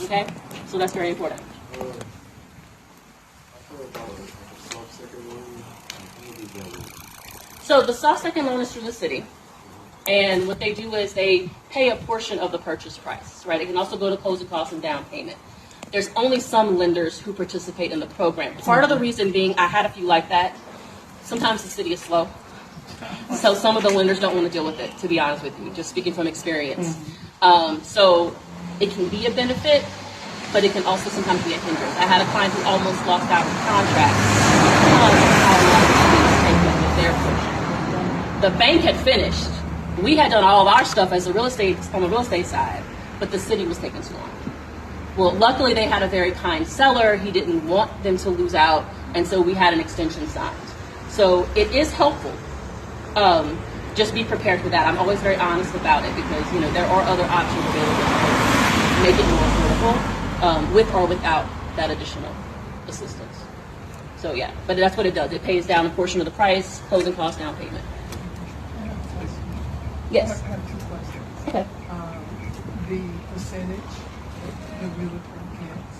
Okay, so that's very important. So the soft second loan is through the city, and what they do is they pay a portion of the purchase price, right? It can also go to closing costs and down payment. There's only some lenders who participate in the program. Part of the reason being, I had a few like that. Sometimes the city is slow, so some of the lenders don't want to deal with it, to be honest with you, just speaking from experience. So it can be a benefit, but it can also sometimes be a hindrance. I had a client who almost lost out on contract because of how long the city was taking with their portion. The bank had finished. We had done all of our stuff as a real estate on the real estate side, but the city was taking too long. Well, luckily they had a very kind seller. He didn't want them to lose out, and so we had an extension signed. So it is helpful. Just be prepared for that. I'm always very honest about it because, you know, there are other options available to make it more affordable, with or without that additional assistance. So yeah, but that's what it does. It pays down a portion of the price, closing costs, down payment. Yes. I have 2 questions. Okay. The percentage the realtor gets